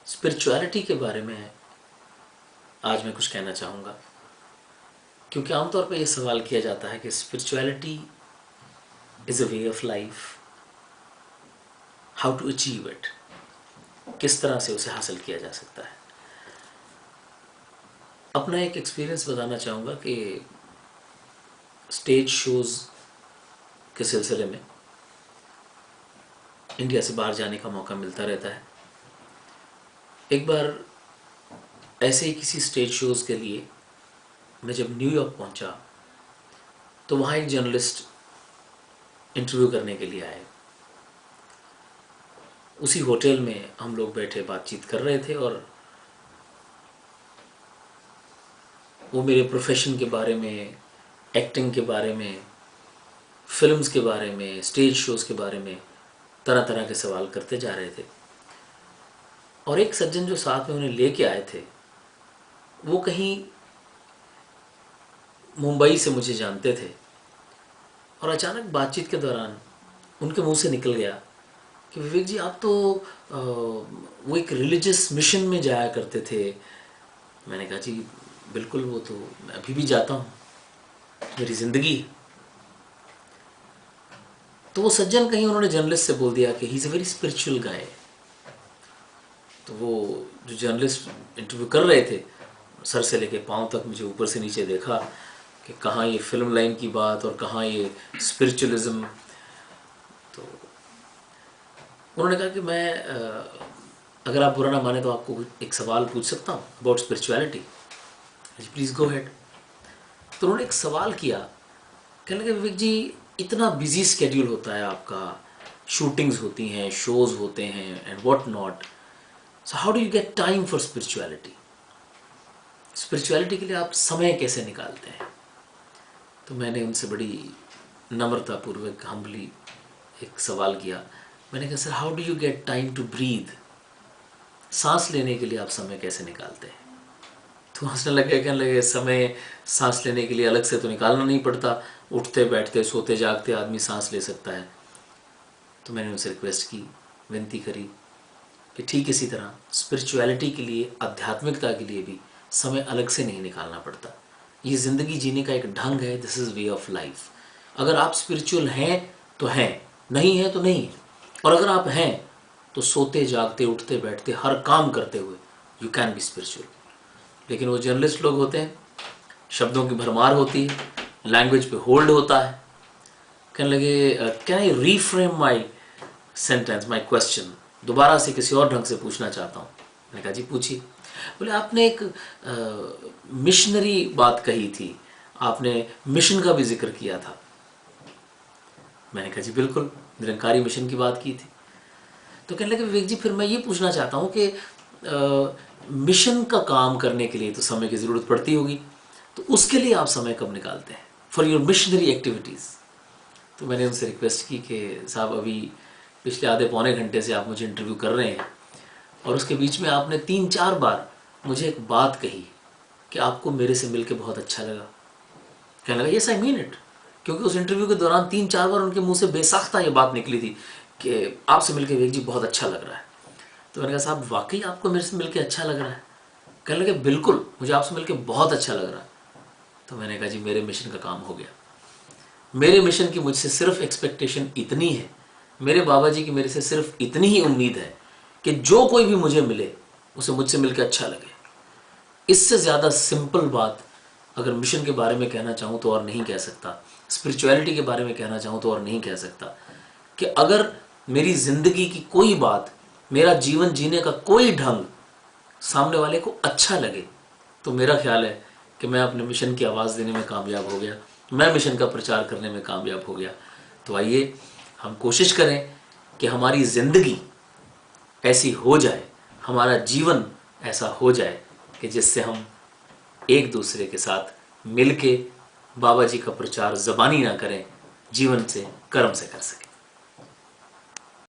Spirituality के बारे में आज मैं कुछ कहना चाहूँगा, क्योंकि आमतौर पर यह सवाल किया जाता है कि spirituality is a way of life, how to achieve it, किस तरह से उसे हासिल किया जा सकता है। अपना एक एक्सपीरियंस बताना चाहूँगा कि स्टेज शोज़ के सिलसिले में इंडिया से बाहर जाने का मौका मिलता रहता है। एक बार ऐसे ही किसी स्टेज शोज़ के लिए मैं जब न्यूयॉर्क पहुंचा तो वहाँ एक जर्नलिस्ट इंटरव्यू करने के लिए आए। उसी होटल में हम लोग बैठे बातचीत कर रहे थे और वो मेरे प्रोफेशन के बारे में, एक्टिंग के बारे में, फिल्म्स के बारे में, स्टेज शोज़ के बारे में तरह तरह के सवाल करते जा रहे थे। और एक सज्जन जो साथ में उन्हें लेके आए थे वो कहीं मुंबई से मुझे जानते थे और अचानक बातचीत के दौरान उनके मुंह से निकल गया कि विवेक जी आप तो वो एक रिलीजियस मिशन में जाया करते थे। मैंने कहा जी बिल्कुल, वो तो मैं अभी भी जाता हूँ, मेरी ज़िंदगी। तो वो सज्जन कहीं उन्होंने जर्नलिस्ट से बोल दिया कि he is a very spiritual guy. तो वो जो जर्नलिस्ट इंटरव्यू कर रहे थे सर से लेके पाँव तक मुझे ऊपर से नीचे देखा कि कहाँ ये फिल्म लाइन की बात और कहाँ ये स्पिरिचुअलिज्म। तो उन्होंने कहा कि मैं अगर आप बुरा ना माने तो आपको एक सवाल पूछ सकता हूँ about spirituality. Please go head. तो उन्होंने एक सवाल किया, कहने लगे विवेक जी इतना बिजी स्केड्यूल होता है आपका, शूटिंग्स होती हैं, शोज़ होते हैं and what not, so how do you get time for spirituality? Spirituality के लिए आप समय कैसे निकालते हैं? तो मैंने उनसे बड़ी नम्रतापूर्वक हम्बली एक सवाल किया। मैंने कहा sir how do you get time to breathe? सांस लेने के लिए आप समय कैसे निकालते हैं? तो हंसने लगे, कहने लगे समय सांस लेने के लिए अलग से तो निकालना नहीं पड़ता, उठते बैठते सोते जागते आदमी सांस ले सकता है। तो मैंने उनसे रिक्वेस्ट की, विनती करी कि ठीक इसी तरह स्पिरिचुअलिटी के लिए, आध्यात्मिकता के लिए भी समय अलग से नहीं निकालना पड़ता। ये ज़िंदगी जीने का एक ढंग है, this is way of life. अगर आप स्पिरिचुअल हैं तो हैं, नहीं है तो नहीं है। और अगर आप हैं तो सोते जागते उठते बैठते हर काम करते हुए यू कैन बी स्पिरिचुअल। लेकिन वो जर्नलिस्ट लोग होते हैं, शब्दों की भरमार होती है, लैंग्वेज पे होल्ड होता है। कहने लगे can I reframe my sentence, my question, दोबारा से किसी और ढंग से पूछना चाहता हूँ। मैंने कहा जी पूछिए। बोले आपने एक मिशनरी बात कही थी, आपने मिशन का भी जिक्र किया था। मैंने कहा जी बिल्कुल, निरंकारी मिशन की बात की थी। तो कहने लगे विवेक जी फिर मैं ये पूछना चाहता हूँ कि मिशन का काम करने के लिए तो समय की ज़रूरत पड़ती होगी, तो उसके लिए आप समय कब निकालते हैं फॉर योर मिशनरी एक्टिविटीज़? तो मैंने उनसे रिक्वेस्ट की कि साहब अभी पिछले आधे पौने घंटे से आप मुझे इंटरव्यू कर रहे हैं और उसके बीच में आपने 3-4 बार मुझे एक बात कही कि आपको मेरे से मिलकर बहुत अच्छा लगा। कहने लगा यस आई मीन इट, क्योंकि उस इंटरव्यू के दौरान 3-4 बार उनके मुंह से बेसाख्ता ये बात निकली थी कि आपसे मिलकर विवेक जी बहुत अच्छा लग रहा है। तो मैंने कहा साहब वाकई आपको मेरे से मिलकर अच्छा लग रहा है? कहने लगे बिल्कुल, मुझे आपसे मिलकर बहुत अच्छा लग रहा है। तो मैंने कहा जी मेरे मिशन का काम हो गया। मेरे मिशन की मुझसे सिर्फ एक्सपेक्टेशन इतनी है, मेरे बाबा जी की मेरे से सिर्फ इतनी ही उम्मीद है कि जो कोई भी मुझे मिले उसे मुझसे मिलकर अच्छा लगे। इससे ज़्यादा सिंपल बात अगर मिशन के बारे में कहना चाहूँ तो और नहीं कह सकता, स्पिरिचुअलिटी के बारे में कहना चाहूँ तो और नहीं कह सकता कि अगर मेरी ज़िंदगी की कोई बात, मेरा जीवन जीने का कोई ढंग सामने वाले को अच्छा लगे तो मेरा ख्याल है कि मैं अपने मिशन की आवाज़ देने में कामयाब हो गया, मैं मिशन का प्रचार करने में कामयाब हो गया। तो आइए हम कोशिश करें कि हमारी ज़िंदगी ऐसी हो जाए, हमारा जीवन ऐसा हो जाए कि जिससे हम एक दूसरे के साथ मिलके बाबा जी का प्रचार ज़बानी ना करें, जीवन से कर्म से कर सकें।